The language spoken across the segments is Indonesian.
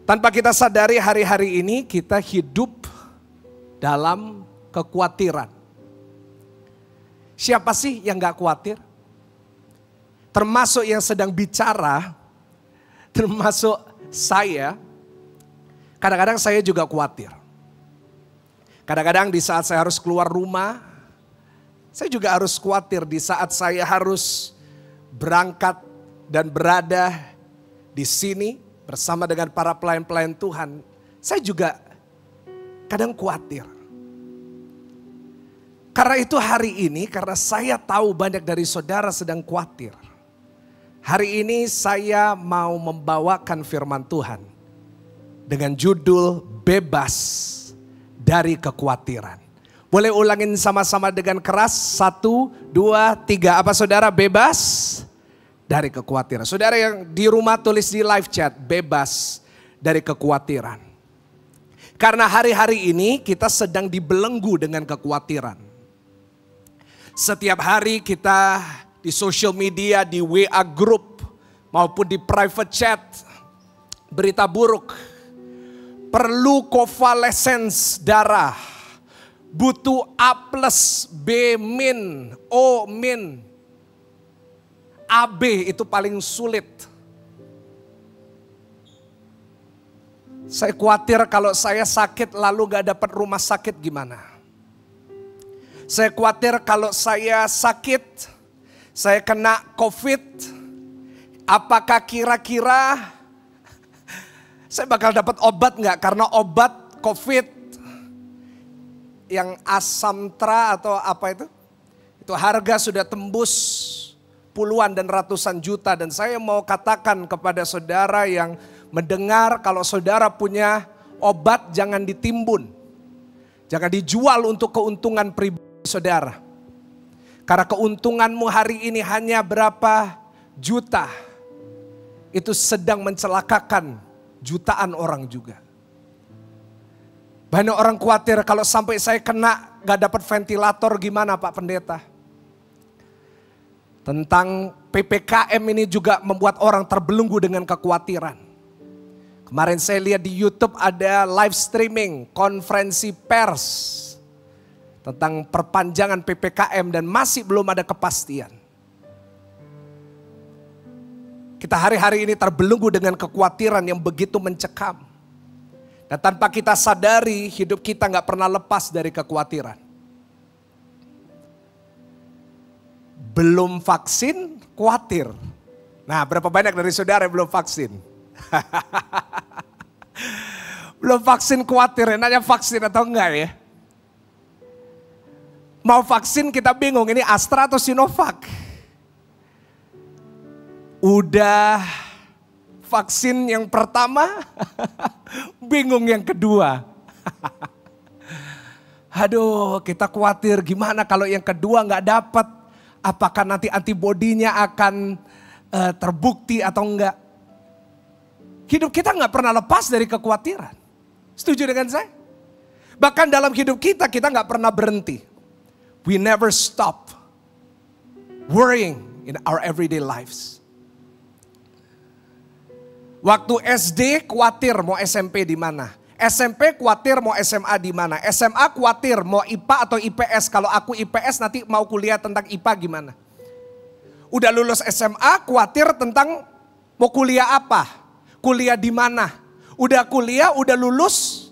Tanpa kita sadari hari-hari ini kita hidup dalam kekhawatiran. Siapa sih yang gak khawatir? Termasuk yang sedang bicara, termasuk saya. Kadang-kadang saya juga khawatir. Kadang-kadang di saat saya harus keluar rumah, saya juga harus khawatir di saat saya harus berangkat dan berada di sini bersama dengan para pelayan-pelayan Tuhan. Saya juga kadang khawatir. Karena itu hari ini, karena saya tahu banyak dari saudara sedang khawatir. Hari ini saya mau membawakan firman Tuhan dengan judul bebas dari kekhawatiran. Boleh ulangin sama-sama dengan keras. 1, 2, 3. Apa saudara? Bebas dari kekhawatiran. Saudara yang di rumah tulis di live chat, bebas dari kekhawatiran. Karena hari-hari ini kita sedang dibelenggu dengan kekhawatiran. Setiap hari kita di social media, di WA group maupun di private chat, berita buruk. Perlu convalescence darah. Butuh A+, B-, O-, AB itu paling sulit. Saya khawatir kalau saya sakit lalu gak dapat rumah sakit gimana. Saya khawatir kalau saya sakit, saya kena COVID, apakah kira-kira saya bakal dapat obat gak? Karena obat COVID yang Asamtra atau apa itu harga sudah tembus puluhan dan ratusan juta. Dan saya mau katakan kepada saudara yang mendengar, kalau saudara punya obat jangan ditimbun. Jangan dijual untuk keuntungan pribadi saudara. Karena keuntunganmu hari ini hanya berapa juta. Itu sedang mencelakakan jutaan orang juga. Banyak orang khawatir kalau sampai saya kena gak dapat ventilator gimana Pak Pendeta. Tentang PPKM ini juga membuat orang terbelenggu dengan kekhawatiran. Kemarin saya lihat di YouTube ada live streaming konferensi pers tentang perpanjangan PPKM dan masih belum ada kepastian. Kita hari-hari ini terbelenggu dengan kekhawatiran yang begitu mencekam. Dan tanpa kita sadari hidup kita gak pernah lepas dari kekhawatiran. Belum vaksin, khawatir. Nah, berapa banyak dari saudara yang belum vaksin? Belum vaksin khawatir, enaknya vaksin atau enggak ya? Mau vaksin kita bingung, ini Astra atau Sinovac? Udah vaksin yang pertama, bingung yang kedua. Aduh, kita khawatir gimana kalau yang kedua nggak dapat. Apakah nanti antibodinya akan terbukti atau enggak? Hidup kita nggak pernah lepas dari kekhawatiran. Setuju dengan saya? Bahkan dalam hidup kita nggak pernah berhenti. We never stop worrying in our everyday lives. Waktu SD khawatir mau SMP di mana. SMP khawatir mau SMA di mana. SMA khawatir mau IPA atau IPS. Kalau aku IPS nanti mau kuliah tentang IPA gimana. Udah lulus SMA khawatir tentang mau kuliah apa. Kuliah di mana. Udah kuliah, udah lulus.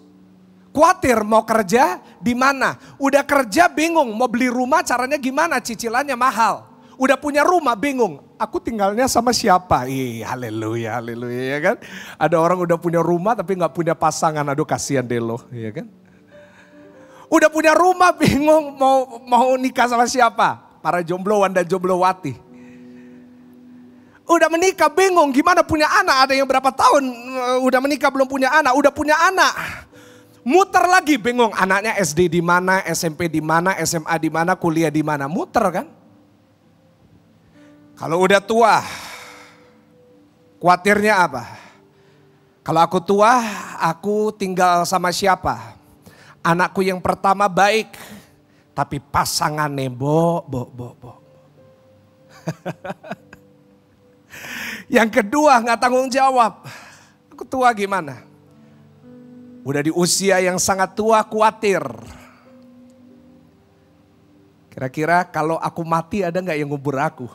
Khawatir mau kerja di mana. Udah kerja bingung mau beli rumah caranya gimana. Cicilannya mahal. Udah punya rumah bingung. Aku tinggalnya sama siapa? Haleluya, haleluya ya kan. Ada orang udah punya rumah tapi gak punya pasangan. Aduh kasihan deh lo ya kan. Udah punya rumah bingung mau nikah sama siapa. Para jombloan dan jomblowati. Udah menikah bingung gimana punya anak. Ada yang berapa tahun udah menikah belum punya anak. Udah punya anak. Muter lagi bingung anaknya SD di mana, SMP di mana, SMA di mana, kuliah di mana. Muter kan. Kalau udah tua, khawatirnya apa? Kalau aku tua, aku tinggal sama siapa? Anakku yang pertama baik, tapi pasangannya bo. Yang kedua nggak tanggung jawab. Aku tua gimana? Udah di usia yang sangat tua, khawatir. Kira-kira kalau aku mati ada gak yang ngubur aku?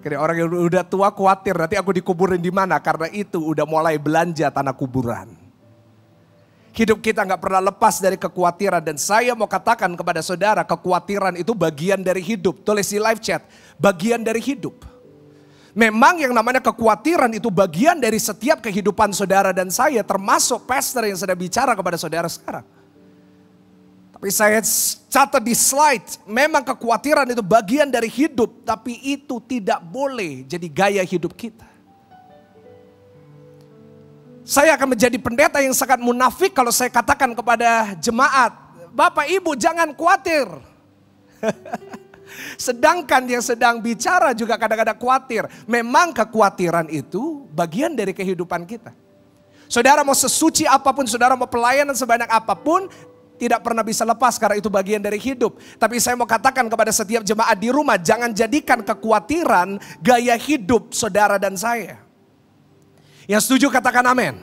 Kira orang yang udah tua khawatir nanti aku dikuburin di mana? Karena itu udah mulai belanja tanah kuburan. Hidup kita gak pernah lepas dari kekhawatiran. Dan saya mau katakan kepada saudara, kekhawatiran itu bagian dari hidup. Tulis di live chat, bagian dari hidup. Memang yang namanya kekhawatiran itu bagian dari setiap kehidupan saudara dan saya. Termasuk pastor yang sedang bicara kepada saudara sekarang. Tapi saya catat di slide, memang kekhawatiran itu bagian dari hidup. Tapi itu tidak boleh jadi gaya hidup kita. Saya akan menjadi pendeta yang sangat munafik kalau saya katakan kepada jemaat, Bapak Ibu jangan khawatir. Sedangkan yang sedang bicara juga kadang-kadang khawatir. Memang kekhawatiran itu bagian dari kehidupan kita. Saudara mau sesuci apapun, saudara mau pelayanan sebanyak apapun, tidak pernah bisa lepas karena itu bagian dari hidup. Tapi saya mau katakan kepada setiap jemaat di rumah, jangan jadikan kekhawatiran gaya hidup saudara dan saya. Yang setuju katakan amin.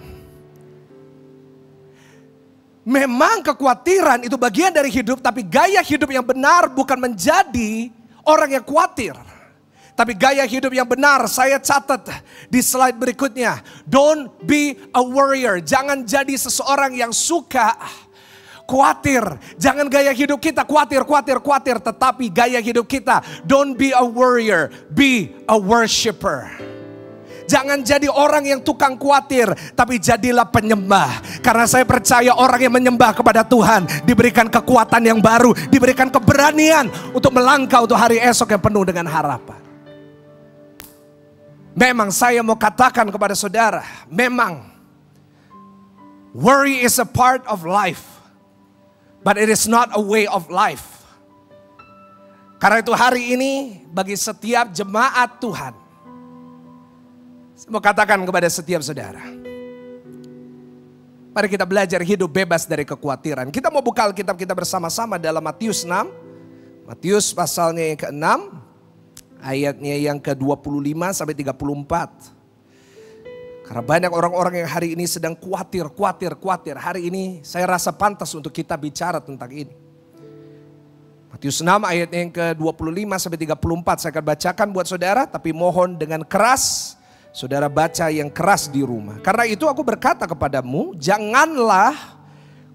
Memang kekhawatiran itu bagian dari hidup, tapi gaya hidup yang benar bukan menjadi orang yang khawatir. Tapi gaya hidup yang benar saya catat di slide berikutnya. Don't be a warrior. Jangan jadi seseorang yang suka khawatir. Jangan gaya hidup kita khawatir. Tetapi gaya hidup kita, don't be a warrior, be a worshiper. Jangan jadi orang yang tukang khawatir, tapi jadilah penyembah. Karena saya percaya orang yang menyembah kepada Tuhan diberikan kekuatan yang baru, diberikan keberanian untuk melangkah untuk hari esok yang penuh dengan harapan. Memang saya mau katakan kepada saudara, memang worry is a part of life. But it is not a way of life. Karena itu hari ini bagi setiap jemaat Tuhan, saya mau katakan kepada setiap saudara, mari kita belajar hidup bebas dari kekhawatiran. Kita mau buka Alkitab kita bersama-sama dalam Matius 6. Matius pasalnya yang ke-6, ayatnya yang ke-25 sampai 34. Karena banyak orang-orang yang hari ini sedang khawatir. Hari ini saya rasa pantas untuk kita bicara tentang ini. Matius 6 ayat yang ke-25 sampai 34 saya akan bacakan buat saudara. Tapi mohon dengan keras, saudara baca yang keras di rumah. Karena itu aku berkata kepadamu, janganlah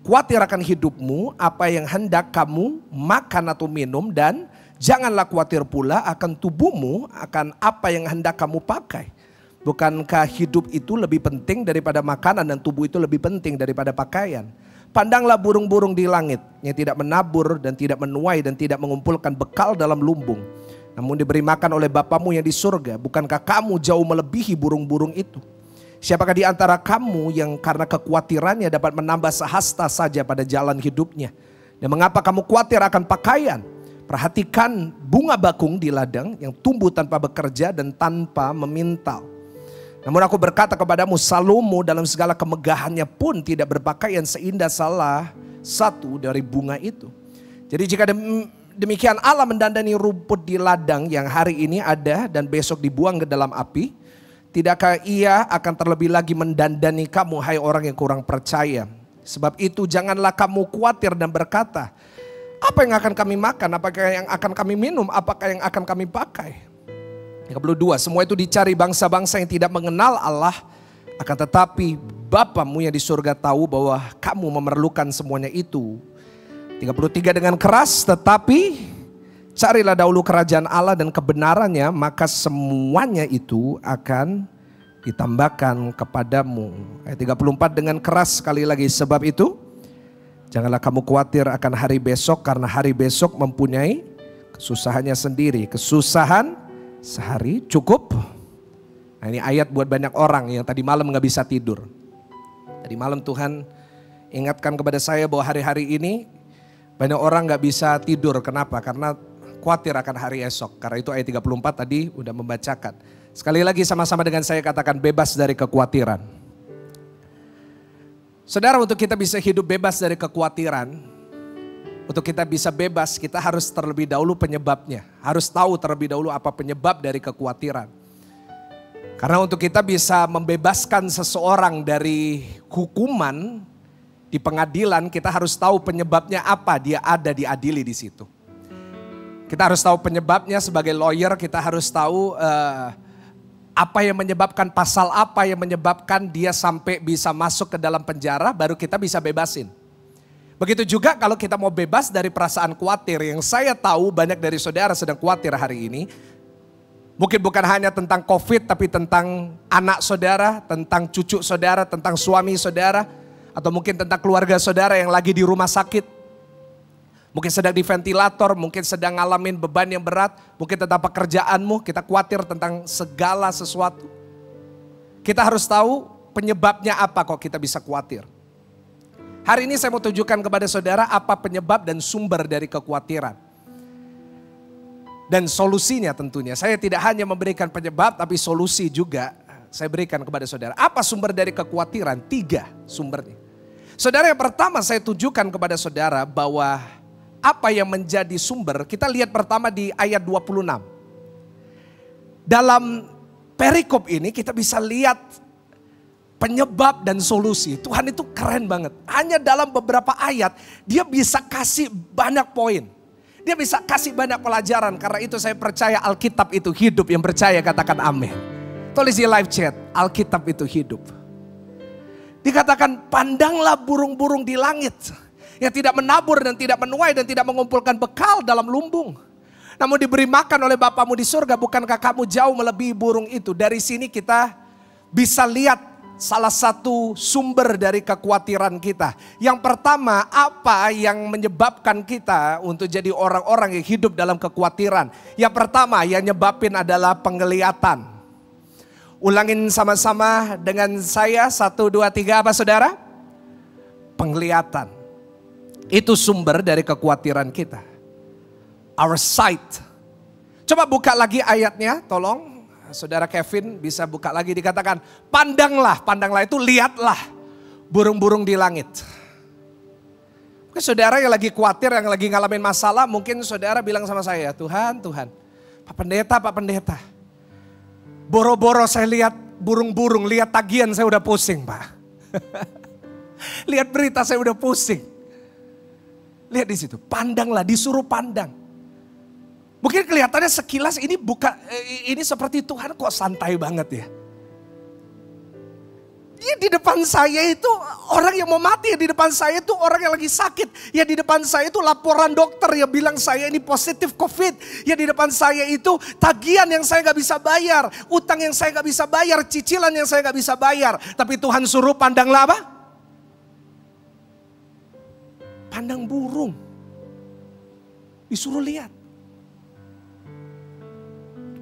khawatir akan hidupmu, apa yang hendak kamu makan atau minum. Dan janganlah khawatir pula akan tubuhmu, akan apa yang hendak kamu pakai. Bukankah hidup itu lebih penting daripada makanan dan tubuh itu lebih penting daripada pakaian? Pandanglah burung-burung di langit yang tidak menabur dan tidak menuai dan tidak mengumpulkan bekal dalam lumbung. Namun diberi makan oleh Bapamu yang di surga. Bukankah kamu jauh melebihi burung-burung itu? Siapakah di antara kamu yang karena kekhawatirannya dapat menambah sehasta saja pada jalan hidupnya? Dan mengapa kamu khawatir akan pakaian? Perhatikan bunga bakung di ladang yang tumbuh tanpa bekerja dan tanpa memintal. Namun aku berkata kepadamu, Salomo dalam segala kemegahannya pun tidak berpakaian seindah salah satu dari bunga itu. Jadi jika demikian Allah mendandani rumput di ladang yang hari ini ada dan besok dibuang ke dalam api, tidakkah Ia akan terlebih lagi mendandani kamu, hai orang yang kurang percaya? Sebab itu janganlah kamu khawatir dan berkata, apa yang akan kami makan, apakah yang akan kami minum, apakah yang akan kami pakai? 32, semua itu dicari bangsa-bangsa yang tidak mengenal Allah. Akan tetapi Bapamu yang di surga tahu bahwa kamu memerlukan semuanya itu. 33, dengan keras, tetapi carilah dahulu kerajaan Allah dan kebenarannya, maka semuanya itu akan ditambahkan kepadamu. Ayat 34, dengan keras sekali lagi, sebab itu janganlah kamu khawatir akan hari besok, karena hari besok mempunyai kesusahannya sendiri. Kesusahan sehari cukup. Nah, ini ayat buat banyak orang yang tadi malam gak bisa tidur. Tadi malam Tuhan ingatkan kepada saya bahwa hari-hari ini banyak orang gak bisa tidur. Kenapa? Karena khawatir akan hari esok. Karena itu ayat 34 tadi udah membacakan. Sekali lagi sama-sama dengan saya katakan, bebas dari kekhawatiran. Saudara, untuk kita bisa hidup bebas dari kekhawatiran, untuk kita bisa bebas, kita harus terlebih dahulu penyebabnya. Harus tahu terlebih dahulu apa penyebab dari kekhawatiran. Karena untuk kita bisa membebaskan seseorang dari hukuman di pengadilan, kita harus tahu penyebabnya apa dia ada diadili di situ. Kita harus tahu penyebabnya. Sebagai lawyer kita harus tahu apa yang menyebabkan, pasal apa yang menyebabkan dia sampai bisa masuk ke dalam penjara, baru kita bisa bebasin. Begitu juga kalau kita mau bebas dari perasaan khawatir, yang saya tahu banyak dari saudara sedang khawatir hari ini. Mungkin bukan hanya tentang COVID, tapi tentang anak saudara, tentang cucu saudara, tentang suami saudara, atau mungkin tentang keluarga saudara yang lagi di rumah sakit. Mungkin sedang di ventilator, mungkin sedang ngalamin beban yang berat, mungkin tentang pekerjaanmu, kita khawatir tentang segala sesuatu. Kita harus tahu penyebabnya apa kok kita bisa khawatir. Hari ini saya mau tunjukkan kepada saudara apa penyebab dan sumber dari kekhawatiran. Dan solusinya tentunya. Saya tidak hanya memberikan penyebab, tapi solusi juga saya berikan kepada saudara. Apa sumber dari kekhawatiran? 3 sumbernya. Saudara, yang pertama saya tunjukkan kepada saudara bahwa apa yang menjadi sumber, kita lihat pertama di ayat 26. Dalam perikop ini kita bisa lihat penyebab dan solusi. Tuhan itu keren banget. Hanya dalam beberapa ayat dia bisa kasih banyak poin. Dia bisa kasih banyak pelajaran. Karena itu saya percaya Alkitab itu hidup. Yang percaya katakan amin. Tulis di live chat, Alkitab itu hidup. Dikatakan pandanglah burung-burung di langit. Yang tidak menabur dan tidak menuai dan tidak mengumpulkan bekal dalam lumbung. Namun diberi makan oleh Bapamu di surga. Bukankah kamu jauh melebihi burung itu? Dari sini kita bisa lihat salah satu sumber dari kekhawatiran kita. Yang pertama, apa yang menyebabkan kita untuk jadi orang-orang yang hidup dalam kekhawatiran? Yang pertama yang nyebabin adalah penglihatan. Ulangin sama-sama dengan saya, 1, 2, 3, apa saudara? Penglihatan. Itu sumber dari kekhawatiran kita. Our sight. Coba buka lagi ayatnya, tolong. Saudara Kevin bisa buka lagi, dikatakan pandanglah itu lihatlah burung-burung di langit. Mungkin saudara yang lagi khawatir, yang lagi ngalamin masalah, mungkin saudara bilang sama saya, Tuhan, Pak Pendeta, boro-boro saya lihat burung-burung, lihat tagihan saya udah pusing Pak. Lihat berita saya udah pusing. Lihat di situ, pandanglah, disuruh pandang. Mungkin kelihatannya sekilas ini seperti Tuhan kok santai banget ya. Dia di depan saya itu orang yang mau mati, ya di depan saya itu orang yang lagi sakit. Ya di depan saya itu laporan dokter yang bilang saya ini positif COVID. Ya di depan saya itu tagihan yang saya gak bisa bayar, utang yang saya gak bisa bayar, cicilan yang saya gak bisa bayar. Tapi Tuhan suruh pandanglah apa? Pandang burung. Disuruh lihat.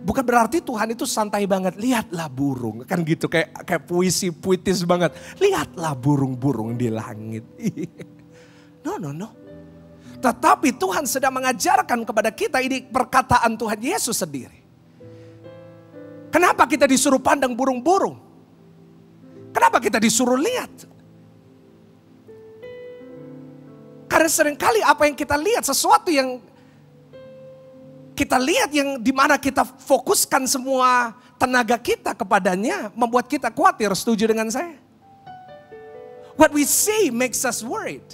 Bukan berarti Tuhan itu santai banget. Lihatlah burung. Kan gitu kayak puisi puitis banget. Lihatlah burung-burung di langit. No. Tetapi Tuhan sedang mengajarkan kepada kita, ini perkataan Tuhan Yesus sendiri. Kenapa kita disuruh pandang burung-burung? Kenapa kita disuruh lihat? Karena seringkali apa yang kita lihat, sesuatu yang kita lihat yang dimana kita fokuskan semua tenaga kita kepadanya, membuat kita khawatir. Setuju dengan saya? What we see makes us worried.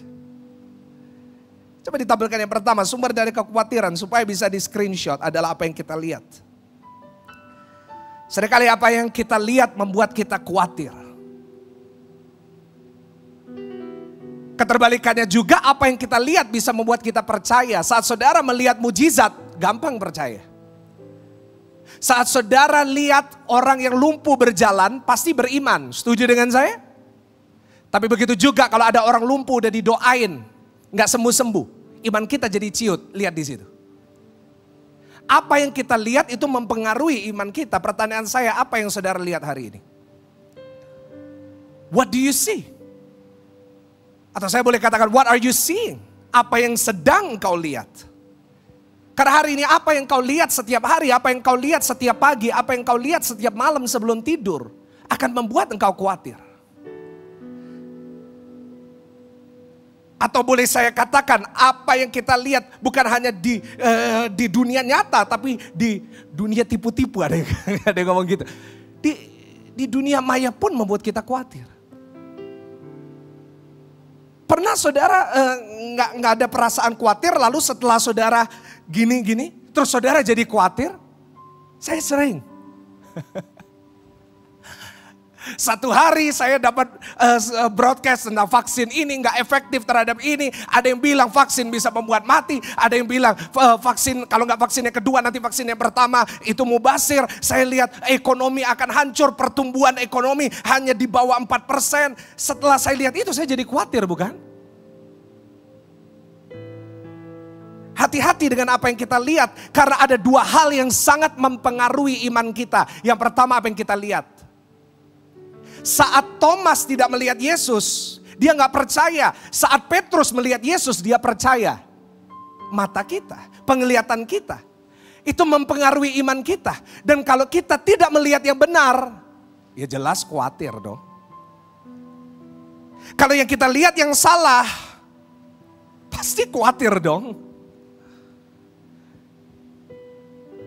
Coba ditampilkan yang pertama, sumber dari kekhawatiran supaya bisa di screenshot adalah apa yang kita lihat. Seringkali apa yang kita lihat membuat kita khawatir. Keterbalikannya juga apa yang kita lihat bisa membuat kita percaya. Saat saudara melihat mujizat, gampang percaya. Saat saudara lihat orang yang lumpuh berjalan, pasti beriman. Setuju dengan saya? Tapi begitu juga kalau ada orang lumpuh udah didoain, nggak sembuh-sembuh, iman kita jadi ciut. Lihat di situ. Apa yang kita lihat itu mempengaruhi iman kita. Pertanyaan saya, apa yang saudara lihat hari ini? What do you see? Atau saya boleh katakan, what are you seeing? Apa yang sedang kau lihat? Karena hari ini apa yang kau lihat setiap hari, apa yang kau lihat setiap pagi, apa yang kau lihat setiap malam sebelum tidur, akan membuat engkau khawatir. Atau boleh saya katakan, apa yang kita lihat bukan hanya di dunia nyata, tapi di dunia tipu-tipu, ada yang ngomong gitu. di dunia maya pun membuat kita khawatir. Pernah saudara nggak ada perasaan khawatir, lalu setelah saudara gini-gini, terus saudara jadi khawatir? Saya sering. Satu hari saya dapat broadcast tentang vaksin ini nggak efektif terhadap ini. Ada yang bilang vaksin bisa membuat mati. Ada yang bilang vaksin, kalau nggak vaksin yang kedua nanti vaksin yang pertama itu mubazir. Saya lihat ekonomi akan hancur, pertumbuhan ekonomi hanya di bawah 4%. Setelah saya lihat itu saya jadi khawatir, bukan? Hati-hati dengan apa yang kita lihat. Karena ada dua hal yang sangat mempengaruhi iman kita. Yang pertama apa yang kita lihat. Saat Thomas tidak melihat Yesus, dia nggak percaya. Saat Petrus melihat Yesus, dia percaya. Mata kita, penglihatan kita, itu mempengaruhi iman kita. Dan kalau kita tidak melihat yang benar, ya jelas khawatir dong. Kalau yang kita lihat yang salah, pasti khawatir dong.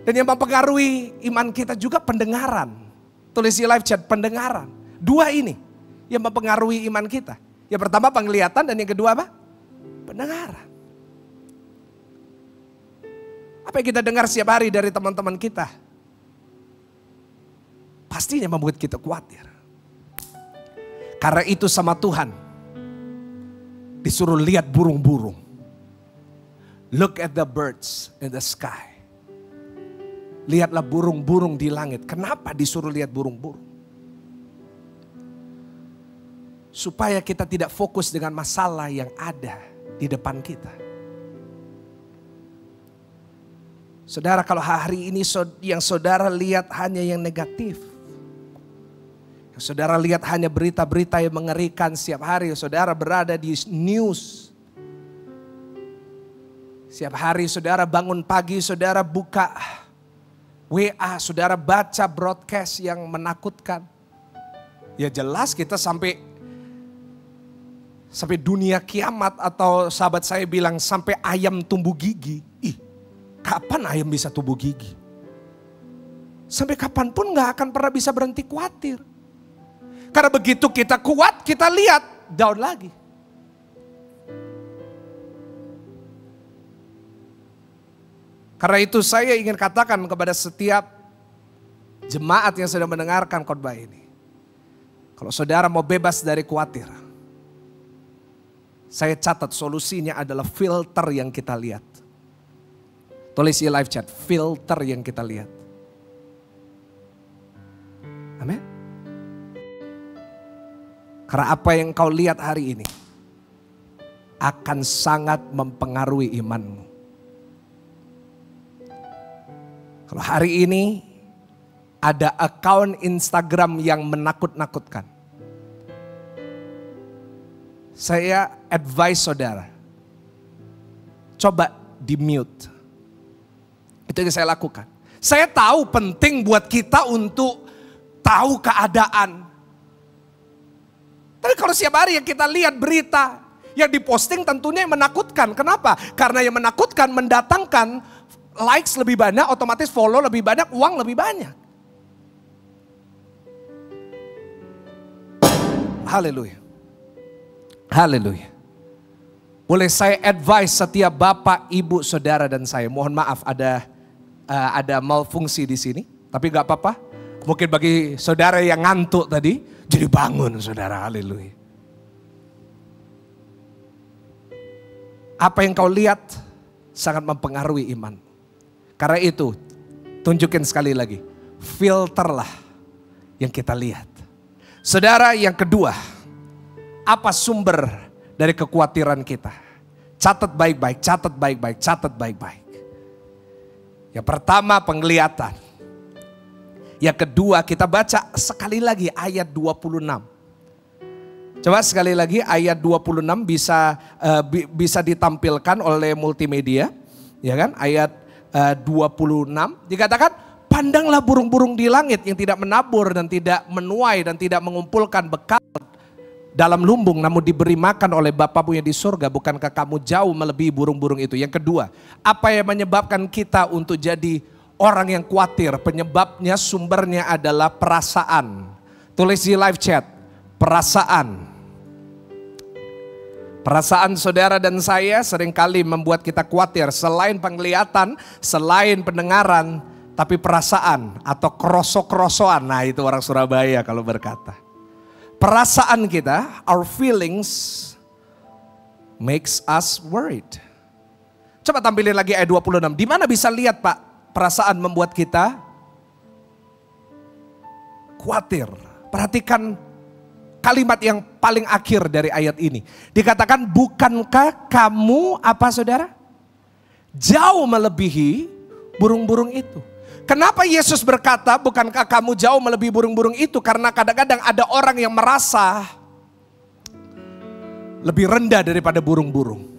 Dan yang mempengaruhi iman kita juga pendengaran. Tulis di live chat, pendengaran. Dua ini yang mempengaruhi iman kita. Yang pertama penglihatan dan yang kedua apa? Pendengaran. Apa yang kita dengar setiap hari dari teman-teman kita? Pastinya membuat kita khawatir. Karena itu sama Tuhan disuruh lihat burung-burung. Look at the birds in the sky. Lihatlah burung-burung di langit. Kenapa disuruh lihat burung-burung? Supaya kita tidak fokus dengan masalah yang ada di depan kita. Saudara, kalau hari ini yang saudara lihat hanya yang negatif. Yang saudara lihat hanya berita-berita yang mengerikan setiap hari. Saudara berada di news. Setiap hari saudara bangun pagi, saudara buka WA, saudara baca broadcast yang menakutkan. Ya jelas kita sampai dunia kiamat, atau sahabat saya bilang sampai ayam tumbuh gigi. Ih, kapan ayam bisa tumbuh gigi? Sampai kapanpun gak akan pernah bisa berhenti khawatir. Karena begitu kita kuat, kita lihat down lagi. Karena itu saya ingin katakan kepada setiap jemaat yang sedang mendengarkan khotbah ini. Kalau saudara mau bebas dari khawatir, saya catat solusinya adalah filter yang kita lihat. Tulis di live chat, filter yang kita lihat. Amin. Karena apa yang kau lihat hari ini akan sangat mempengaruhi imanmu. Kalau hari ini ada akun Instagram yang menakut-nakutkan, saya advise saudara, coba di mute. Itu yang saya lakukan. Saya tahu penting buat kita untuk tahu keadaan. Tapi kalau setiap hari yang kita lihat berita, yang diposting tentunya yang menakutkan. Kenapa? Karena yang menakutkan mendatangkan likes lebih banyak, otomatis follow lebih banyak, uang lebih banyak. Haleluya. Haleluya. Boleh saya advise setiap bapak, ibu, saudara dan saya. Mohon maaf ada malfungsi di sini. Tapi gak apa-apa. Mungkin bagi saudara yang ngantuk tadi, jadi bangun saudara. Haleluya. Apa yang kau lihat sangat mempengaruhi iman. Karena itu, tunjukin sekali lagi. Filterlah yang kita lihat. Saudara, yang kedua. Apa sumber dari kekhawatiran kita? Catat baik-baik, catat baik-baik, catat baik-baik. Yang pertama penglihatan. Yang kedua kita baca sekali lagi ayat 26. Coba sekali lagi ayat 26 bisa ditampilkan oleh multimedia. Ya kan? Ayat 26 dikatakan, pandanglah burung-burung di langit yang tidak menabur dan tidak menuai dan tidak mengumpulkan bekal dalam lumbung, namun diberi makan oleh Bapamu yang di surga. Bukankah kamu jauh melebihi burung-burung itu? Yang kedua, apa yang menyebabkan kita untuk jadi orang yang khawatir? Penyebabnya, sumbernya adalah perasaan. Tulis di live chat, perasaan. Perasaan saudara dan saya seringkali membuat kita khawatir. Selain penglihatan, selain pendengaran, tapi perasaan atau kroso-krosoan. Nah itu orang Surabaya kalau berkata. Perasaan kita, our feelings makes us worried. Coba tampilin lagi ayat 26. Di mana bisa lihat Pak, perasaan membuat kita khawatir. Perhatikan kalimat yang paling akhir dari ayat ini. Dikatakan, bukankah kamu apa saudara? Jauh melebihi burung-burung itu. Kenapa Yesus berkata, bukankah kamu jauh melebihi burung-burung itu? Karena kadang-kadang ada orang yang merasa lebih rendah daripada burung-burung.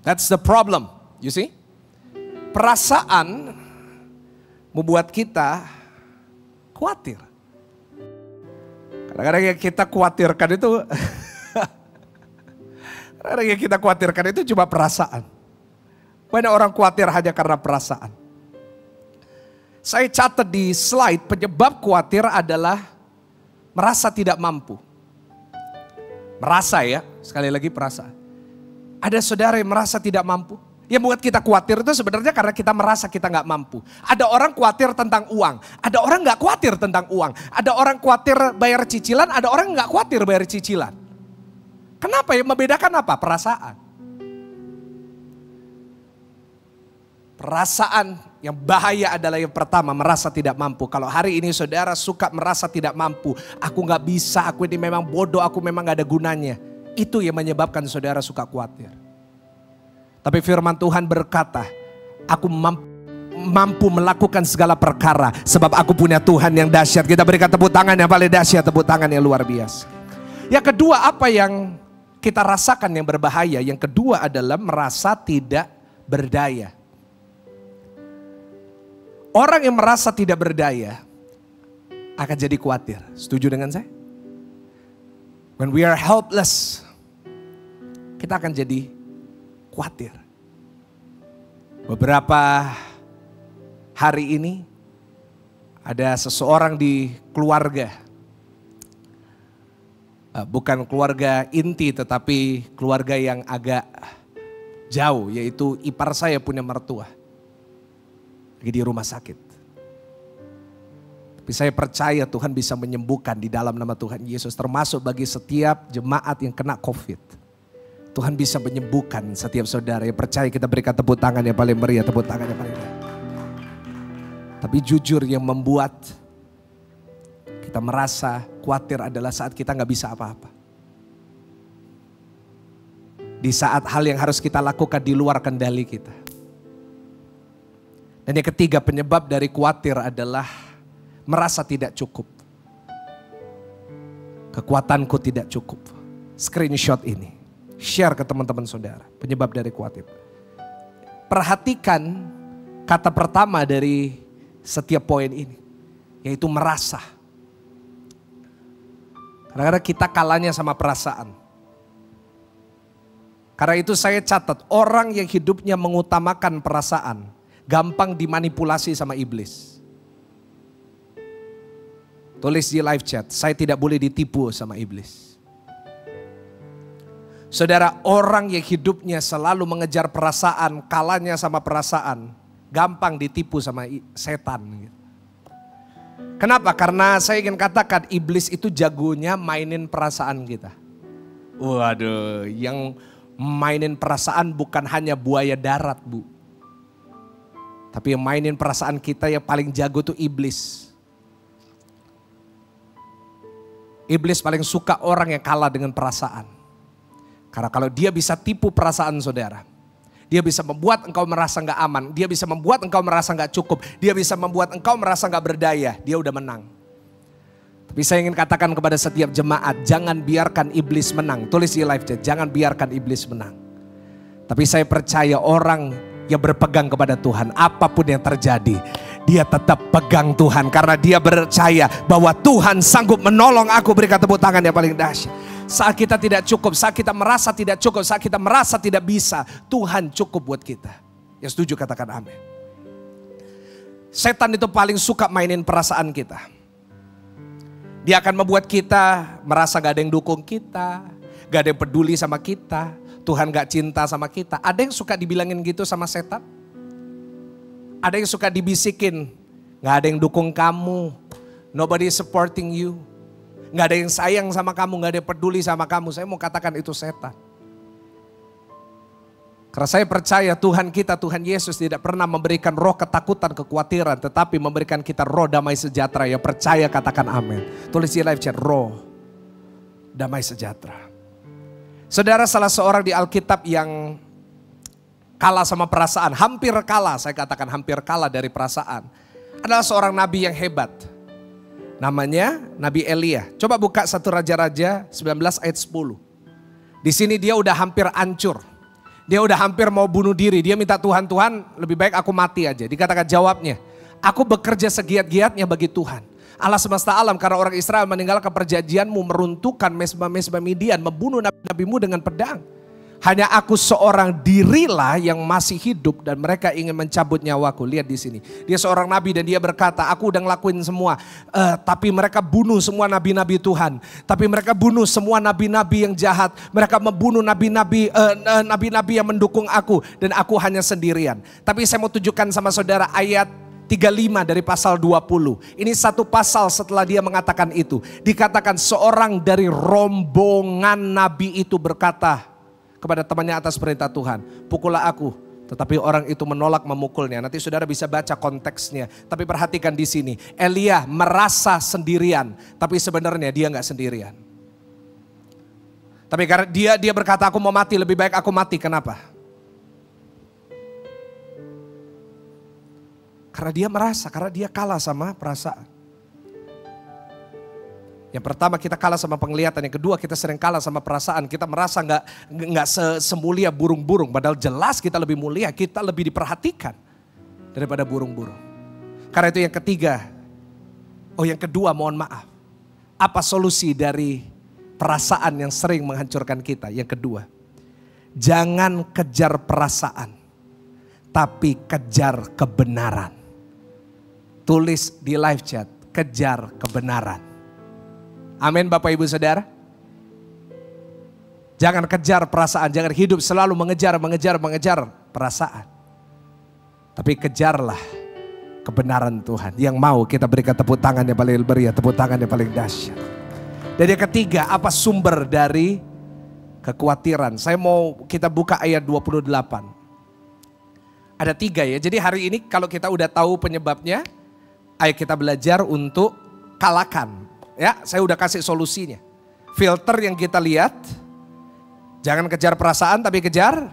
That's the problem, you see? Perasaan membuat kita khawatir. Kadang-kadang yang kita khawatirkan itu kadang-kadang yang kita khawatirkan itu cuma perasaan. Banyak orang khawatir hanya karena perasaan. Saya catat di slide, penyebab khawatir adalah merasa tidak mampu. Merasa ya, sekali lagi perasaan. Ada saudara yang merasa tidak mampu. Yang membuat kita khawatir itu sebenarnya karena kita merasa kita nggak mampu. Ada orang khawatir tentang uang, ada orang nggak khawatir tentang uang. Ada orang khawatir bayar cicilan, ada orang nggak khawatir bayar cicilan. Kenapa ya? Membedakan apa? Perasaan. Perasaan yang bahaya adalah yang pertama, merasa tidak mampu. Kalau hari ini saudara suka merasa tidak mampu, aku nggak bisa, aku ini memang bodoh, aku memang nggak ada gunanya. Itu yang menyebabkan saudara suka khawatir. Tapi firman Tuhan berkata, aku mampu melakukan segala perkara sebab aku punya Tuhan yang dahsyat. Kita berikan tepuk tangan yang paling dahsyat, tepuk tangan yang luar biasa. Yang kedua, apa yang kita rasakan yang berbahaya? Yang kedua adalah merasa tidak berdaya. Orang yang merasa tidak berdaya akan jadi khawatir. Setuju dengan saya? When we are helpless, kita akan jadi khawatir. Beberapa hari ini ada seseorang di keluarga, bukan keluarga inti tetapi keluarga yang agak jauh, yaitu ipar saya punya mertua lagi di rumah sakit. Tapi saya percaya Tuhan bisa menyembuhkan di dalam nama Tuhan Yesus, termasuk bagi setiap jemaat yang kena COVID. Tuhan bisa menyembuhkan setiap saudara yang percaya. Kita berikan tepuk tangan yang paling meriah, tepuk tangan yang paling meriah. Tapi jujur yang membuat kita merasa khawatir adalah saat kita gak bisa apa-apa. Di saat hal yang harus kita lakukan di luar kendali kita. Dan yang ketiga, penyebab dari khawatir adalah merasa tidak cukup. Kekuatanku tidak cukup. Screenshot ini. Share ke teman-teman saudara, penyebab dari khawatir. Perhatikan kata pertama dari setiap poin ini, yaitu merasa. Kadang-kadang kita kalahnya sama perasaan. Karena itu saya catat, orang yang hidupnya mengutamakan perasaan, gampang dimanipulasi sama iblis. Tulis di live chat, saya tidak boleh ditipu sama iblis. Saudara, orang yang hidupnya selalu mengejar perasaan, kalahnya sama perasaan, gampang ditipu sama setan. Kenapa? Karena saya ingin katakan iblis itu jagonya mainin perasaan kita. Waduh, yang mainin perasaan bukan hanya buaya darat, Bu. Tapi yang mainin perasaan kita yang paling jago itu iblis. Iblis paling suka orang yang kalah dengan perasaan. Karena kalau dia bisa tipu perasaan saudara, dia bisa membuat engkau merasa gak aman, dia bisa membuat engkau merasa gak cukup, dia bisa membuat engkau merasa gak berdaya, dia udah menang. Tapi saya ingin katakan kepada setiap jemaat, jangan biarkan iblis menang. Tulis di live chat, jangan biarkan iblis menang. Tapi saya percaya orang yang berpegang kepada Tuhan, apapun yang terjadi, dia tetap pegang Tuhan. Karena dia percaya bahwa Tuhan sanggup menolong aku. Berikan tepuk tangan yang paling dahsyat. Saat kita tidak cukup, saat kita merasa tidak cukup, saat kita merasa tidak bisa, Tuhan cukup buat kita. Yang setuju katakan amin. Setan itu paling suka mainin perasaan kita. Dia akan membuat kita merasa gak ada yang dukung kita, gak ada yang peduli sama kita, Tuhan gak cinta sama kita. Ada yang suka dibilangin gitu sama setan? Ada yang suka dibisikin, gak ada yang dukung kamu, nobody supporting you, gak ada yang sayang sama kamu, gak ada yang peduli sama kamu. Saya mau katakan itu setan. Karena saya percaya Tuhan kita, Tuhan Yesus tidak pernah memberikan roh ketakutan, kekhawatiran, tetapi memberikan kita roh damai sejahtera. Yang percaya katakan amin. Tulis di live chat, roh damai sejahtera. Saudara, salah seorang di Alkitab yang kalah sama perasaan, hampir kalah, saya katakan hampir kalah dari perasaan, adalah seorang nabi yang hebat. Namanya Nabi Elia. Coba buka 1 Raja-Raja 19 ayat 10. Di sini dia udah hampir hancur. Dia udah hampir mau bunuh diri. Dia minta Tuhan, Tuhan lebih baik aku mati aja. Dikatakan jawabnya, aku bekerja segiat-giatnya bagi Tuhan, Allah semesta alam, karena orang Israel meninggalkan perjanjianmu, meruntuhkan mesbah-mesbah Midian, membunuh nabi-nabimu dengan pedang. Hanya aku seorang dirilah yang masih hidup dan mereka ingin mencabut nyawaku. Lihat di sini. Dia seorang nabi dan dia berkata, aku udah ngelakuin semua. Tapi mereka bunuh semua nabi-nabi Tuhan. Tapi mereka bunuh semua nabi-nabi yang jahat. Mereka membunuh nabi-nabi yang mendukung aku. Dan aku hanya sendirian. Tapi saya mau tunjukkan sama saudara ayat 35 dari pasal 20. Ini satu pasal setelah dia mengatakan itu. Dikatakan seorang dari rombongan nabi itu berkata kepada temannya atas perintah Tuhan, pukullah aku. Tetapi orang itu menolak memukulnya. Nanti saudara bisa baca konteksnya. Tapi perhatikan di sini, Elia merasa sendirian, tapi sebenarnya dia nggak sendirian. Tapi karena dia berkata, aku mau mati, lebih baik aku mati. Kenapa? Karena dia merasa, karena dia kalah sama perasaan. Yang pertama kita kalah sama penglihatan, yang kedua kita sering kalah sama perasaan. Kita merasa nggak semulia burung-burung, padahal jelas kita lebih mulia, kita lebih diperhatikan daripada burung-burung. Karena itu yang ketiga, yang kedua mohon maaf. Apa solusi dari perasaan yang sering menghancurkan kita? Yang kedua, jangan kejar perasaan, tapi kejar kebenaran. Tulis di live chat, kejar kebenaran. Amin Bapak Ibu Saudara. Jangan kejar perasaan, jangan hidup selalu mengejar perasaan. Tapi kejarlah kebenaran Tuhan. Yang mau kita berikan tepuk tangan yang paling meriah, tepuk tangan yang paling dahsyat. Dan yang ketiga, apa sumber dari kekhawatiran? Saya mau kita buka ayat 28. Ada 3 ya, jadi hari ini kalau kita udah tahu penyebabnya, ayo kita belajar untuk kalahkan. Ya, saya udah kasih solusinya. Filter yang kita lihat, jangan kejar perasaan tapi kejar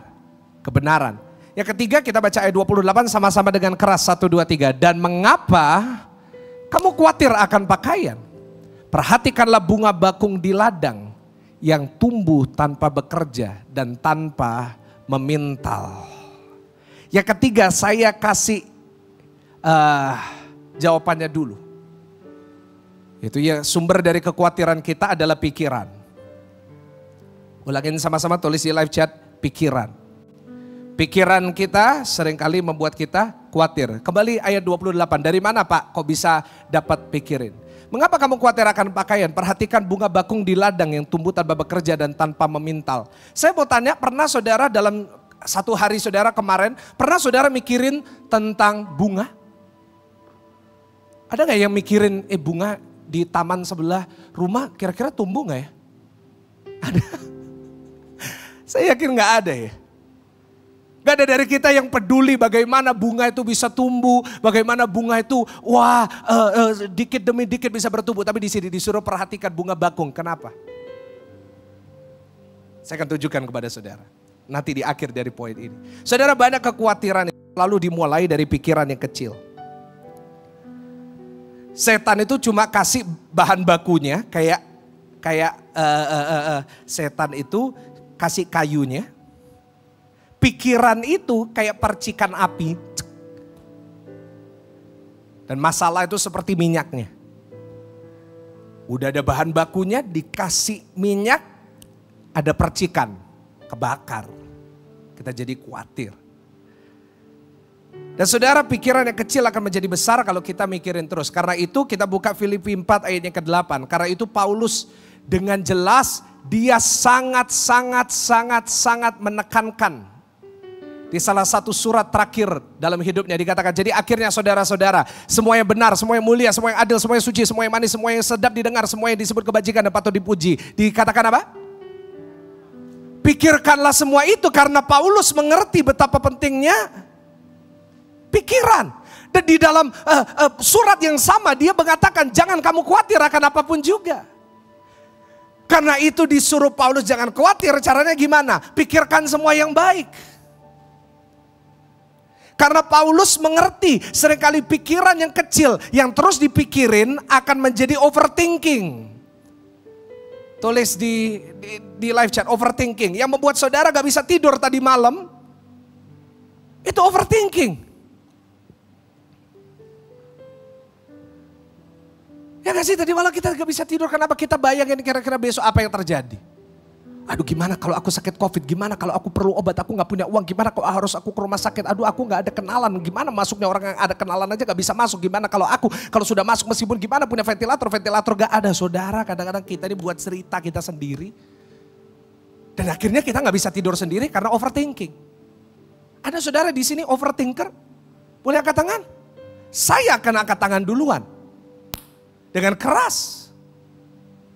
kebenaran. Yang ketiga kita baca ayat 28 sama-sama dengan keras. 1, 2, 3. Dan mengapa kamu khawatir akan pakaian? Perhatikanlah bunga bakung di ladang yang tumbuh tanpa bekerja dan tanpa memintal. Yang ketiga saya kasih jawabannya dulu. Itu ya, sumber dari kekhawatiran kita adalah pikiran. Ulangin sama-sama, tulis di live chat, pikiran. Pikiran kita seringkali membuat kita khawatir. Kembali ayat 28, dari mana Pak kok bisa dapat pikirin? Mengapa kamu khawatir akan pakaian? Perhatikan bunga bakung di ladang yang tumbuh tanpa bekerja dan tanpa memintal. Saya mau tanya, pernah saudara dalam satu hari saudara kemarin, pernah saudara mikirin tentang bunga? Ada gak yang mikirin bunga di taman sebelah rumah kira-kira tumbuh gak ya? Ada? Saya yakin gak ada ya. Gak ada dari kita yang peduli bagaimana bunga itu bisa tumbuh, bagaimana bunga itu dikit demi dikit bisa bertumbuh. Tapi di sini disuruh perhatikan bunga bakung. Kenapa? Saya akan tunjukkan kepada saudara. Nanti di akhir dari poin ini. Saudara, banyak kekhawatiran lalu dimulai dari pikiran yang kecil. Setan itu cuma kasih bahan bakunya, kayak setan itu kasih kayunya. Pikiran itu kayak percikan api. Dan masalah itu seperti minyaknya. Udah ada bahan bakunya, dikasih minyak, ada percikan, kebakar. Kita jadi khawatir. Dan saudara, pikiran yang kecil akan menjadi besar kalau kita mikirin terus. Karena itu kita buka Filipi 4 ayatnya ke-8. Karena itu Paulus dengan jelas dia sangat menekankan. Di salah satu surat terakhir dalam hidupnya dikatakan, jadi akhirnya saudara-saudara, semua yang benar, semua yang mulia, semua yang adil, semua yang suci, semua yang manis, semua yang sedap didengar, semua yang disebut kebajikan dan patut dipuji. Dikatakan apa? Pikirkanlah semua itu, karena Paulus mengerti betapa pentingnya pikiran. Dan di dalam surat yang sama dia mengatakan jangan kamu khawatir akan apapun juga. Karena itu disuruh Paulus jangan khawatir, caranya gimana? Pikirkan semua yang baik. Karena Paulus mengerti seringkali pikiran yang kecil yang terus dipikirin akan menjadi overthinking. Tulis di live chat, overthinking. Yang membuat saudara gak bisa tidur tadi malam, itu overthinking. Ya gak sih, tadi malam kita gak bisa tidur, kenapa? Kita bayangin kira-kira besok apa yang terjadi. Aduh, gimana kalau aku sakit COVID, gimana kalau aku perlu obat, aku gak punya uang, gimana kalau harus aku ke rumah sakit, aduh aku gak ada kenalan, gimana masuknya orang yang ada kenalan aja gak bisa masuk, gimana kalau aku, kalau sudah masuk meskipun gimana punya ventilator gak ada. Saudara, kadang-kadang kita ini buat cerita kita sendiri. Dan akhirnya kita gak bisa tidur sendiri karena overthinking. Ada saudara di sini overthinker? Boleh angkat tangan? Saya akan angkat tangan duluan. Dengan keras.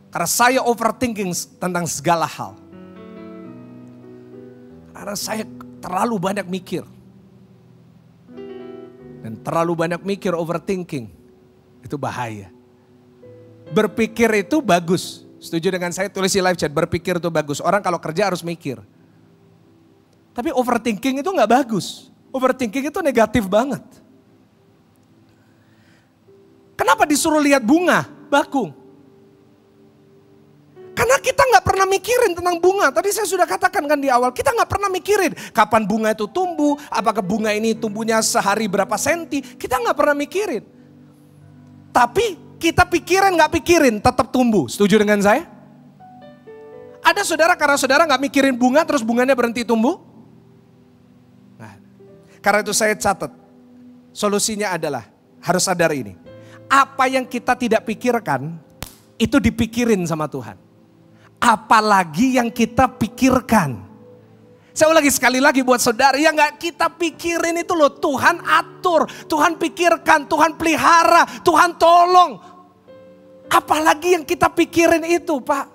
Karena saya overthinking tentang segala hal. Karena saya terlalu banyak mikir. Dan terlalu banyak mikir, overthinking. Itu bahaya. Berpikir itu bagus. Setuju dengan saya? Tulis di live chat, berpikir itu bagus. Orang kalau kerja harus mikir. Tapi overthinking itu gak bagus. Overthinking itu negatif banget. Kenapa disuruh lihat bunga bakung? Karena kita gak pernah mikirin tentang bunga. Tadi saya sudah katakan kan di awal, kita gak pernah mikirin kapan bunga itu tumbuh, apakah bunga ini tumbuhnya sehari berapa senti. Kita gak pernah mikirin. Tapi kita pikirin gak pikirin tetap tumbuh. Setuju dengan saya? Ada saudara karena saudara gak mikirin bunga terus bunganya berhenti tumbuh? Nah, karena itu saya catat, solusinya adalah harus sadar ini. Apa yang kita tidak pikirkan, itu dipikirin sama Tuhan. Apalagi yang kita pikirkan. Saya ulangi sekali lagi buat saudara, yang gak kita pikirin itu loh, Tuhan atur, Tuhan pikirkan, Tuhan pelihara, Tuhan tolong. Apalagi yang kita pikirin itu, Pak.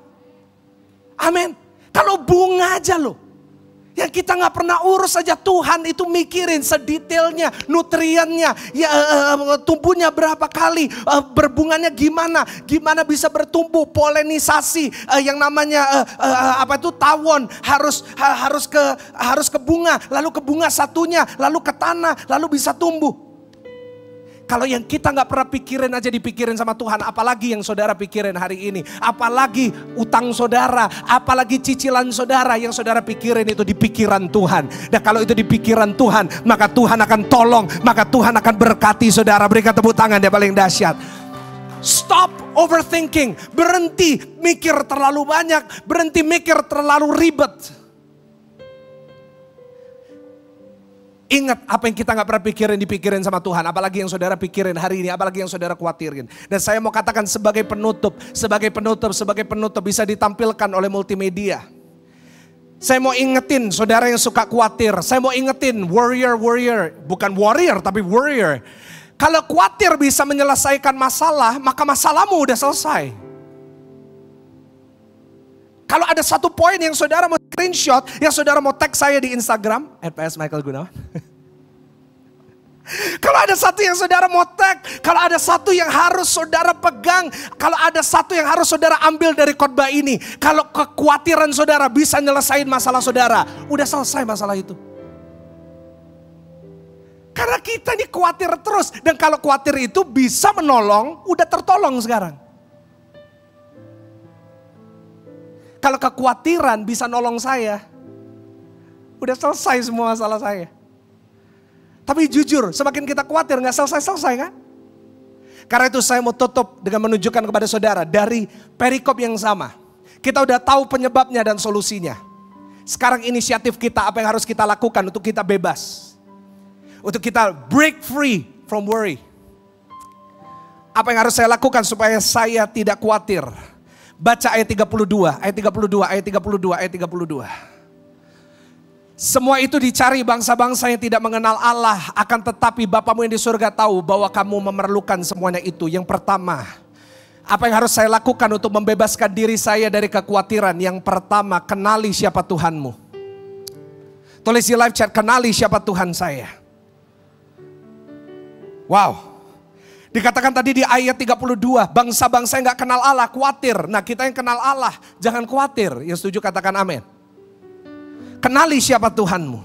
Amin. Kalau bunga aja loh. Yang kita gak pernah urus saja, Tuhan itu mikirin sedetailnya, nutriennya, ya, tumbuhnya berapa kali, berbunganya gimana, gimana bisa bertumbuh, polenisasi, yang namanya tawon, harus ke bunga, lalu ke bunga satunya, lalu ke tanah, lalu bisa tumbuh. Kalau yang kita gak pernah pikirin aja dipikirin sama Tuhan, apalagi yang saudara pikirin hari ini. Apalagi utang saudara, apalagi cicilan saudara, yang saudara pikirin itu di pikiran Tuhan. Dan kalau itu di pikiran Tuhan, maka Tuhan akan tolong, maka Tuhan akan berkati saudara. Berikan tepuk tangan dia paling dahsyat. Stop overthinking, berhenti mikir terlalu banyak, berhenti mikir terlalu ribet. Ingat apa yang kita gak pernah pikirin dipikirin sama Tuhan. Apalagi yang saudara pikirin hari ini. Apalagi yang saudara khawatirin. Dan saya mau katakan sebagai penutup bisa ditampilkan oleh multimedia. Saya mau ingetin saudara yang suka khawatir. Saya mau ingetin warrior. Bukan warrior tapi warrior. Kalau khawatir bisa menyelesaikan masalah, maka masalahmu udah selesai. Kalau ada satu poin yang saudara mau screenshot, yang saudara mau tag saya di Instagram, @PS_Michael_Gunawan. Kalau ada satu yang saudara mau tag, kalau ada satu yang harus saudara pegang, kalau ada satu yang harus saudara ambil dari khotbah ini, kalau kekhawatiran saudara bisa nyelesain masalah saudara, udah selesai masalah itu. Karena kita ini khawatir terus, dan kalau khawatir itu bisa menolong, udah tertolong sekarang. Kalau kekhawatiran bisa nolong saya, udah selesai semua masalah saya. Tapi jujur, semakin kita khawatir gak selesai-selesai kan? Karena itu saya mau tutup dengan menunjukkan kepada saudara dari perikop yang sama. Kita udah tahu penyebabnya dan solusinya. Sekarang inisiatif kita, apa yang harus kita lakukan untuk kita bebas. Untuk kita break free from worry. Apa yang harus saya lakukan supaya saya tidak khawatir? Baca ayat 32, ayat 32, ayat 32, ayat 32. Semua itu dicari bangsa-bangsa yang tidak mengenal Allah. Akan tetapi Bapamu yang di surga tahu bahwa kamu memerlukan semuanya itu. Yang pertama, apa yang harus saya lakukan untuk membebaskan diri saya dari kekhawatiran? Yang pertama, kenali siapa Tuhanmu. Tulis di live chat, kenali siapa Tuhan saya. Wow. Dikatakan tadi di ayat 32, bangsa-bangsa yang gak kenal Allah khawatir. Nah, kita yang kenal Allah jangan khawatir. Yang setuju katakan amin. Kenali siapa Tuhanmu.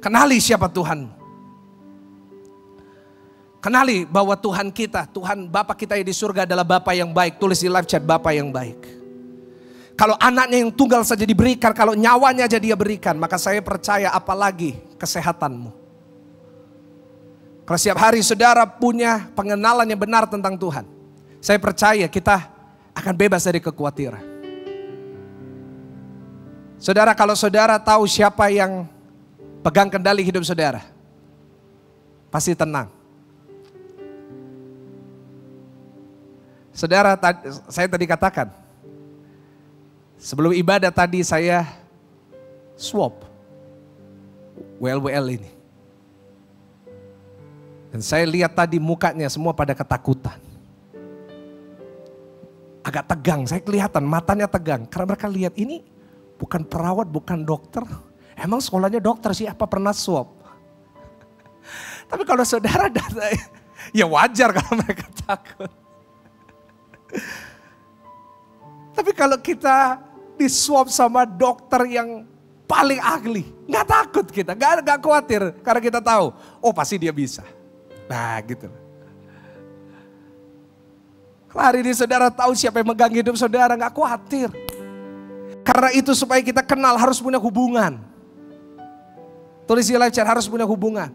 Kenali siapa Tuhanmu. Kenali bahwa Tuhan kita, Tuhan Bapa kita yang di surga adalah Bapa yang baik. Tulis di live chat, Bapa yang baik. Kalau anaknya yang tunggal saja diberikan, kalau nyawanya aja dia berikan, maka saya percaya apalagi kesehatanmu. Kalau setiap hari saudara punya pengenalan yang benar tentang Tuhan, saya percaya kita akan bebas dari kekhawatiran. Saudara, kalau saudara tahu siapa yang pegang kendali hidup saudara, pasti tenang. Saudara, saya tadi katakan, sebelum ibadah tadi saya swab WL ini. Dan saya lihat tadi mukanya semua pada ketakutan. Agak tegang, saya kelihatan matanya tegang. Karena mereka lihat ini bukan perawat, bukan dokter. Emang sekolahnya dokter sih, apa pernah swab? Tapi kalau saudara datang, ya wajar kalau mereka takut. Tapi kalau kita diswab sama dokter yang paling ahli, nggak takut kita, nggak khawatir. Karena kita tahu, oh pasti dia bisa. Nah gitu. Kalau hari ini saudara tahu siapa yang megang hidup saudara, nggak khawatir. Karena itu supaya kita kenal harus punya hubungan. Tulis di live chat, harus punya hubungan.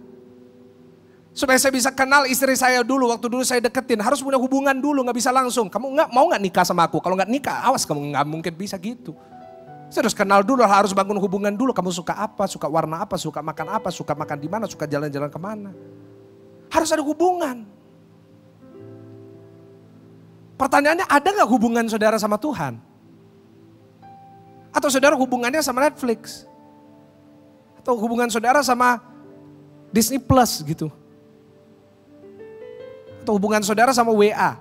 Supaya saya bisa kenal istri saya dulu, waktu dulu saya deketin, harus punya hubungan dulu, nggak bisa langsung. Kamu mau nggak nikah sama aku? Kalau nggak nikah, awas kamu nggak mungkin bisa gitu. Saya harus kenal dulu, harus bangun hubungan dulu. Kamu suka apa, suka warna apa, suka makan di mana, suka jalan-jalan kemana. Harus ada hubungan. Pertanyaannya, ada nggak hubungan saudara sama Tuhan? Atau saudara hubungannya sama Netflix? Atau hubungan saudara sama Disney Plus gitu? Atau hubungan saudara sama WA?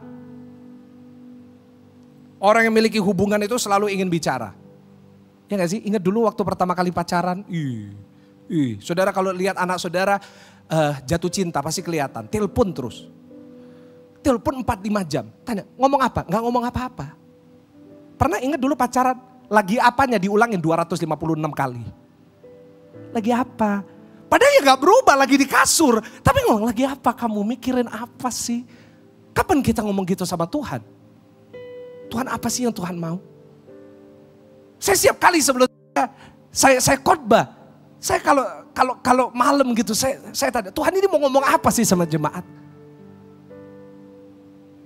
Orang yang memiliki hubungan itu selalu ingin bicara. Ya gak sih? Ingat dulu waktu pertama kali pacaran? Saudara kalau lihat anak saudara jatuh cinta pasti kelihatan. Telepon terus. Telepon 4-5 jam. Tanya, ngomong apa? Gak ngomong apa-apa. Pernah ingat dulu pacaran? Lagi apanya diulangin 256 kali. Lagi apa? Padahal ya gak berubah, lagi di kasur. Tapi ngomong lagi apa? Kamu mikirin apa sih? Kapan kita ngomong gitu sama Tuhan? Tuhan apa sih yang Tuhan mau? Saya setiap kali sebelum saya khotbah, saya kalau malam gitu saya tanya, Tuhan ini mau ngomong apa sih sama jemaat?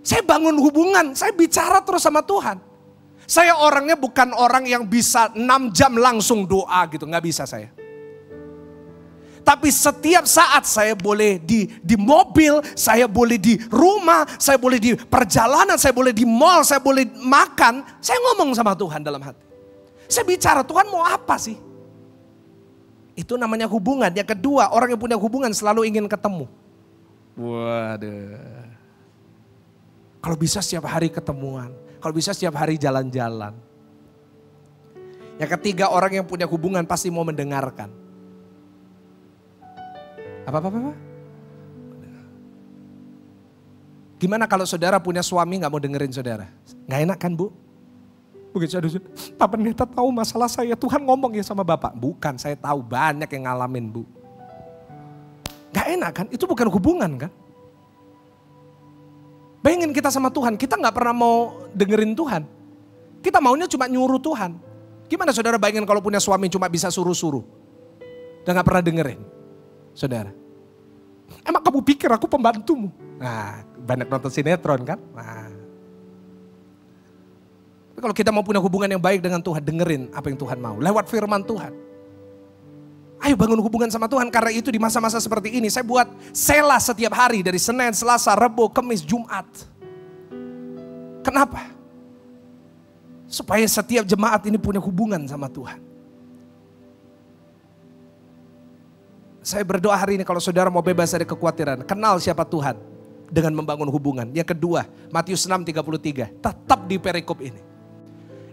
Saya bangun hubungan, saya bicara terus sama Tuhan. Saya orangnya bukan orang yang bisa 6 jam langsung doa gitu, nggak bisa saya. Tapi setiap saat saya boleh di mobil, saya boleh di rumah, saya boleh di perjalanan, saya boleh di mall, saya boleh makan. Saya ngomong sama Tuhan dalam hati. Saya bicara, Tuhan mau apa sih? Itu namanya hubungan. Yang kedua, orang yang punya hubungan selalu ingin ketemu. Waduh. Kalau bisa setiap hari ketemuan. Kalau bisa setiap hari jalan-jalan. Yang ketiga, orang yang punya hubungan pasti mau mendengarkan. Apa? Gimana kalau saudara punya suami gak mau dengerin saudara? Gak enak kan bu? Begitu saudara, Pak Pendeta tahu masalah saya, Tuhan ngomong ya sama Bapak. Bukan, saya tahu banyak yang ngalamin bu. Gak enak kan? Itu bukan hubungan kan? Bayangin kita sama Tuhan, kita gak pernah mau dengerin Tuhan. Kita maunya cuma nyuruh Tuhan. Gimana saudara bayangin kalau punya suami cuma bisa suruh-suruh? Dan gak pernah dengerin. Saudara, emang kamu pikir aku pembantumu? Nah, banyak nonton sinetron kan? Nah. Kalau kita mau punya hubungan yang baik dengan Tuhan, dengerin apa yang Tuhan mau. Lewat firman Tuhan. Ayo bangun hubungan sama Tuhan. Karena itu di masa-masa seperti ini saya buat sela setiap hari dari Senin, Selasa, Rabu, Kamis, Jumat. Kenapa? Supaya setiap jemaat ini punya hubungan sama Tuhan. Saya berdoa hari ini kalau saudara mau bebas dari kekhawatiran, kenal siapa Tuhan dengan membangun hubungan. Yang kedua, Matius 6:33, tetap di perikop ini.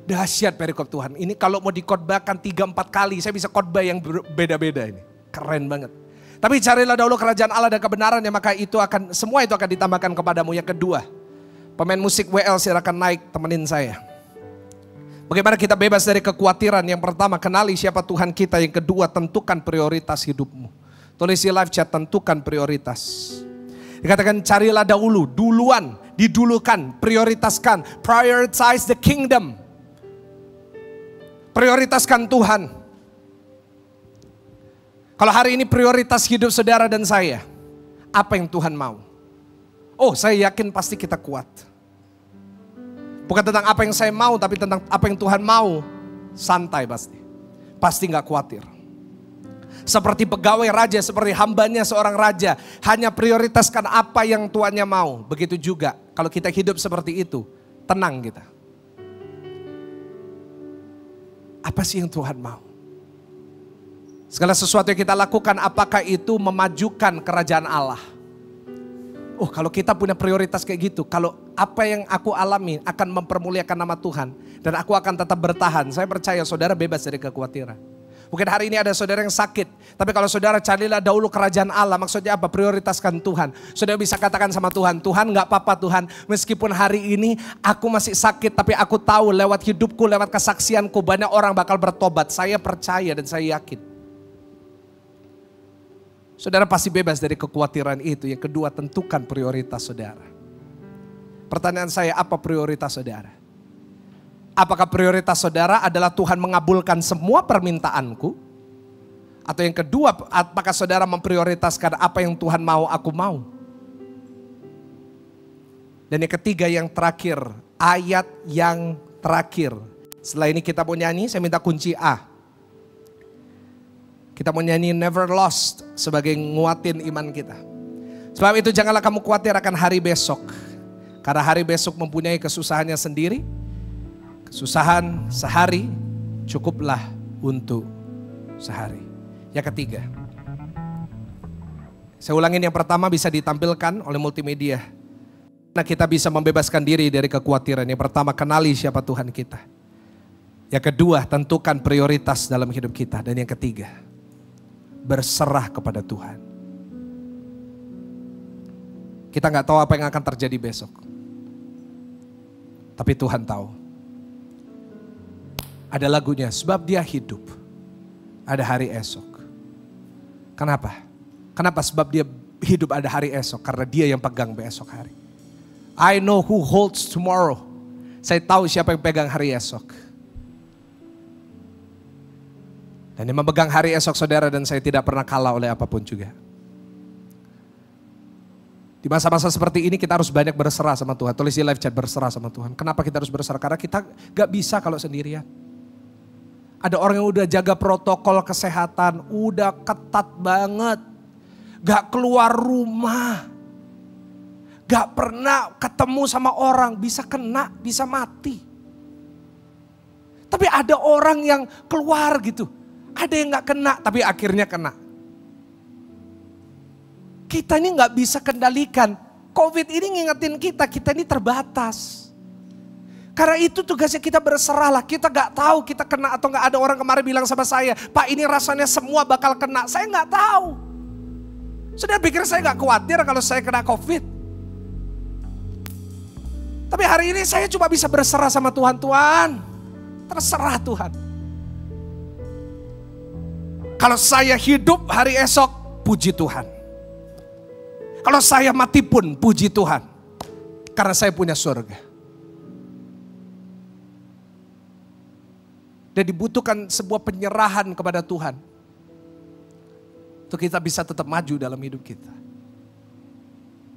Dahsyat perikop Tuhan. Ini kalau mau dikhotbahkan 3-4 kali, saya bisa khotbah yang beda-beda ini. Keren banget. Tapi carilah dahulu kerajaan Allah dan kebenarannya, maka semua itu akan ditambahkan kepadamu. Yang kedua, pemain musik WL silakan naik, temenin saya. Bagaimana kita bebas dari kekhawatiran? Yang pertama, kenali siapa Tuhan kita. Yang kedua, tentukan prioritas hidupmu. Tulis di live chat, tentukan prioritas. Dikatakan carilah dahulu, duluan, didulukan, prioritaskan. Prioritize the kingdom. Prioritaskan Tuhan. Kalau hari ini prioritas hidup saudara dan saya, apa yang Tuhan mau? Oh, saya yakin pasti kita kuat. Bukan tentang apa yang saya mau, tapi tentang apa yang Tuhan mau. Santai pasti. Pasti gak khawatir. Seperti pegawai raja, seperti hambanya seorang raja. Hanya prioritaskan apa yang tuannya mau. Begitu juga kalau kita hidup seperti itu, tenang kita. Apa sih yang Tuhan mau? Segala sesuatu yang kita lakukan, apakah itu memajukan kerajaan Allah? Oh, kalau kita punya prioritas kayak gitu, kalau apa yang aku alami akan mempermuliakan nama Tuhan dan aku akan tetap bertahan, saya percaya saudara bebas dari kekhawatiran. Mungkin hari ini ada saudara yang sakit, tapi kalau saudara carilah dahulu kerajaan Allah, maksudnya apa? Prioritaskan Tuhan. Saudara bisa katakan sama Tuhan, Tuhan gak apa-apa Tuhan, meskipun hari ini aku masih sakit, tapi aku tahu lewat hidupku, lewat kesaksianku banyak orang bakal bertobat. Saya percaya dan saya yakin. Saudara pasti bebas dari kekhawatiran itu. Yang kedua, tentukan prioritas saudara. Pertanyaan saya, apa prioritas saudara? Apakah prioritas saudara adalah Tuhan mengabulkan semua permintaanku? Atau yang kedua, apakah saudara memprioritaskan apa yang Tuhan mau, aku mau? Dan yang ketiga, yang terakhir, ayat yang terakhir. Setelah ini kita mau nyanyi, saya minta kunci A. Kita mau nyanyi Never Lost sebagai nguatin iman kita. Sebab itu janganlah kamu khawatir akan hari besok. Karena hari besok mempunyai kesusahannya sendiri. Kesusahan sehari cukuplah untuk sehari. Yang ketiga, saya ulangin, yang pertama bisa ditampilkan oleh multimedia. Nah, kita bisa membebaskan diri dari kekhawatiran. Yang pertama, kenali siapa Tuhan kita. Yang kedua, tentukan prioritas dalam hidup kita. Dan yang ketiga, berserah kepada Tuhan. Kita gak tahu apa yang akan terjadi besok. Tapi Tuhan tahu. Ada lagunya, sebab dia hidup, ada hari esok. Kenapa? Kenapa sebab dia hidup ada hari esok? Karena dia yang pegang besok hari. I know who holds tomorrow. Saya tahu siapa yang pegang hari esok. Dan yang memegang hari esok saudara dan saya tidak pernah kalah oleh apapun juga. Di masa-masa seperti ini kita harus banyak berserah sama Tuhan. Tulis di live chat, berserah sama Tuhan. Kenapa kita harus berserah? Karena kita gak bisa kalau sendirian. Ada orang yang udah jaga protokol kesehatan, udah ketat banget. Gak keluar rumah. Gak pernah ketemu sama orang, bisa kena, bisa mati. Tapi ada orang yang keluar gitu. Ada yang gak kena, tapi akhirnya kena. Kita ini gak bisa kendalikan. Covid ini ngingetin kita ini terbatas. Karena itu tugasnya kita berserahlah. Kita gak tahu kita kena atau gak. Ada orang kemarin bilang sama saya, Pak ini rasanya semua bakal kena. Saya gak tahu. Saudara pikir saya gak khawatir kalau saya kena Covid. Tapi hari ini saya cuma bisa berserah sama Tuhan. Tuhan, terserah Tuhan. Kalau saya hidup hari esok, puji Tuhan. Kalau saya mati pun, puji Tuhan. Karena saya punya surga. Dan dibutuhkan sebuah penyerahan kepada Tuhan. Untuk kita bisa tetap maju dalam hidup kita.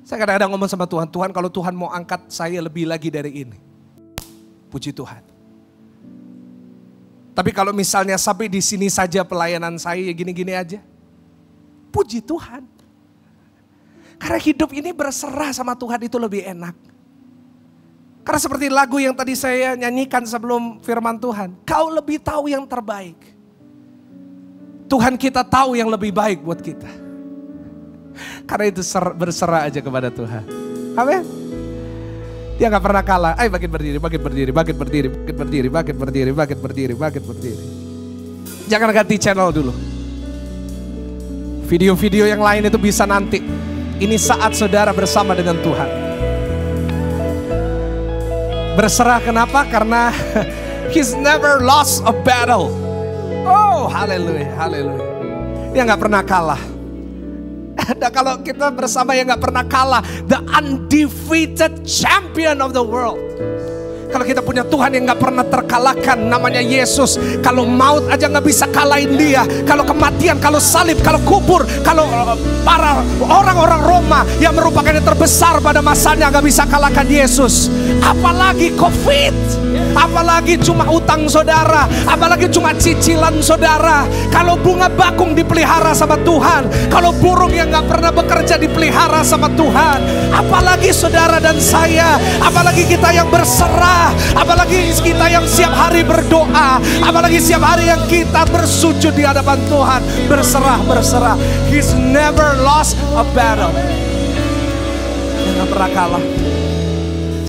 Saya kadang-kadang ngomong sama Tuhan, Tuhan kalau Tuhan mau angkat saya lebih lagi dari ini. Puji Tuhan. Tapi kalau misalnya sampai di sini saja pelayanan saya ya gini-gini aja. Puji Tuhan. Karena hidup ini berserah sama Tuhan itu lebih enak. Karena seperti lagu yang tadi saya nyanyikan sebelum firman Tuhan. Kau lebih tahu yang terbaik. Tuhan kita tahu yang lebih baik buat kita. Karena itu berserah aja kepada Tuhan. Amin. Dia gak pernah kalah. Ayo bangkit berdiri, bangkit berdiri, bangkit berdiri, bangkit berdiri, bangkit berdiri, bangkit berdiri, bangkit berdiri. Jangan ganti channel dulu. Video-video yang lain itu bisa nanti. Ini saat saudara bersama dengan Tuhan. Berserah kenapa? Karena He's never lost a battle. Oh, haleluya, haleluya. Dia gak pernah kalah. Dan kalau kita bersama yang gak pernah kalah, the undefeated champion of the world. Kalau kita punya Tuhan yang gak pernah terkalahkan, namanya Yesus. Kalau maut aja gak bisa kalahin dia. Kalau kematian, kalau salib, kalau kubur, kalau para orang-orang Roma yang merupakan yang terbesar pada masanya gak bisa kalahkan Yesus. Apalagi COVID, apalagi cuma utang saudara, apalagi cuma cicilan saudara. Kalau bunga bakung dipelihara sama Tuhan, kalau burung yang gak pernah bekerja dipelihara sama Tuhan, apalagi saudara dan saya, apalagi kita yang berserah, apalagi kita yang siap hari berdoa, apalagi siap hari yang kita bersujud di hadapan Tuhan, berserah. He's never lost a battle. Dia gak pernah kalah.